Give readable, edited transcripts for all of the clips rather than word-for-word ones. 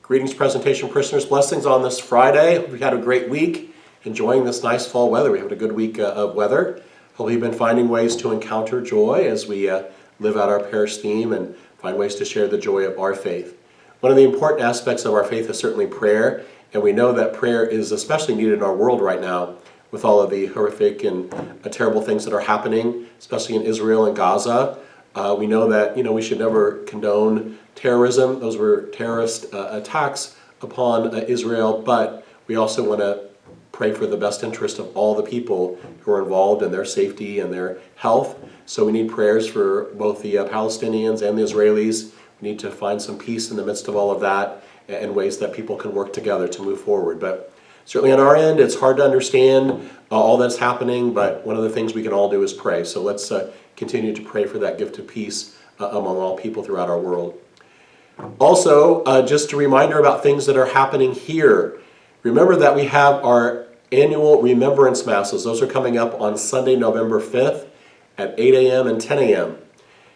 Greetings, Presentation Parishioners. Blessings on this Friday. Hope you've had a great week, enjoying this nice fall weather. We had a good week of weather. Hope you've been finding ways to encounter joy as we live out our parish theme and find ways to share the joy of our faith. One of the important aspects of our faith is certainly prayer, and we know that prayer is especially needed in our world right now with all of the horrific and terrible things that are happening, especially in Israel and Gaza. We know that we should never condone terrorism. Those were terrorist attacks upon Israel, but we also want to pray for the best interest of all the people who are involved in their safety and their health. So we need prayers for both the Palestinians and the Israelis. We need to find some peace in the midst of all of that and ways that people can work together to move forward. But certainly on our end, it's hard to understand all that's happening, but one of the things we can all do is pray. So let's continue to pray for that gift of peace among all people throughout our world. Also, just a reminder about things that are happening here. Remember that we have our annual Remembrance Masses. Those are coming up on Sunday, November 5th at 8 a.m. and 10 a.m.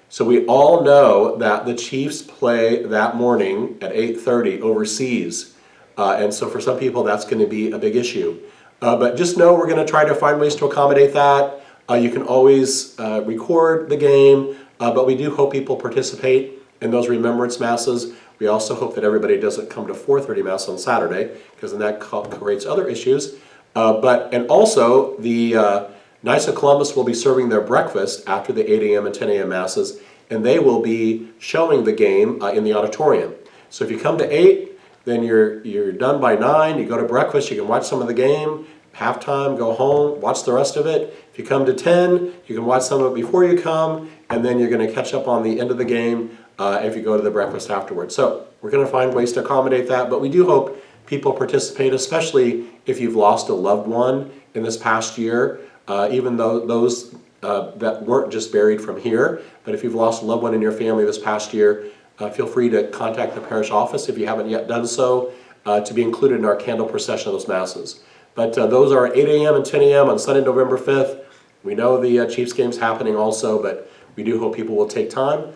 So we all know that the Chiefs play that morning at 8:30 overseas. And so for some people, that's going to be a big issue. But just know we're going to try to find ways to accommodate that. You can always record the game, but we do hope people participate in those Remembrance Masses. We also hope that everybody doesn't come to 4:30 Mass on Saturday, because then that creates other issues. And also, the Knights of Columbus will be serving their breakfast after the 8 a.m. and 10 a.m. Masses, and they will be showing the game in the auditorium. So if you come to 8, then you're done by 9, you go to breakfast, you can watch some of the game, halftime, go home, watch the rest of it. If you come to 10, you can watch some of it before you come, and then you're going to catch up on the end of the game if you go to the breakfast afterwards. So we're going to find ways to accommodate that, but we do hope people participate, especially if you've lost a loved one in this past year, even though those that weren't just buried from here, but if you've lost a loved one in your family this past year, feel free to contact the parish office if you haven't yet done so, to be included in our candle procession of those masses. But those are 8 a.m. and 10 a.m. on Sunday, November 5th. We know the Chiefs game's happening also, but we do hope people will take time.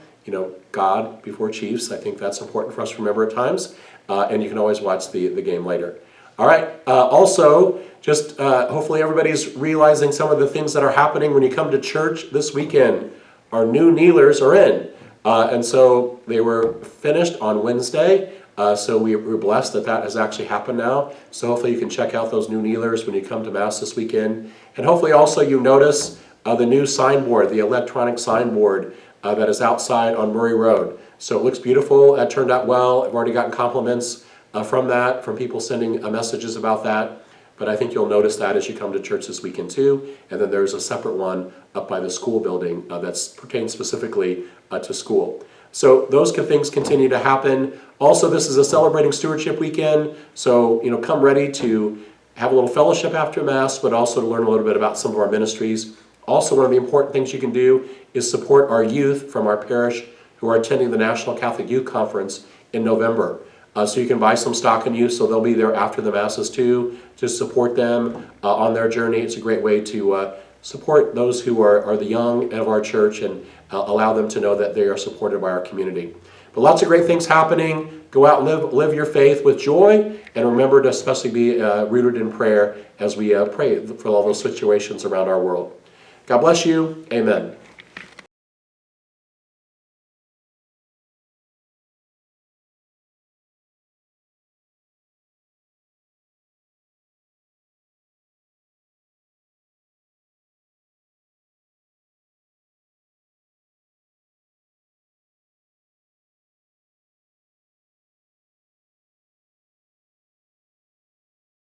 God before Chiefs. I think that's important for us to remember at times. And you can always watch the game later. All right. Also, just hopefully everybody's realizing some of the things that are happening when you come to church this weekend. Our new kneelers are in. And so they were finished on Wednesday. So we're blessed that has actually happened now. So hopefully you can check out those new kneelers when you come to Mass this weekend. And hopefully also you notice the new signboard, the electronic signboard that is outside on Murray Road. So it looks beautiful. That turned out well. I've already gotten compliments from people sending messages about that. But I think you'll notice that as you come to church this weekend too. And then there's a separate one up by the school building that pertains specifically to school. So those things continue to happen. Also, this is a celebrating stewardship weekend. So, come ready to have a little fellowship after Mass, but also to learn a little bit about some of our ministries. Also, one of the important things you can do is support our youth from our parish who are attending the National Catholic Youth Conference in November. So you can buy some stock in youth, so they'll be there after the Masses too, to support them on their journey. It's a great way to support those who are the young of our church and allow them to know that they are supported by our community. But lots of great things happening. Go out and live your faith with joy, and remember to especially be rooted in prayer as we pray for all those situations around our world. God bless you. Amen.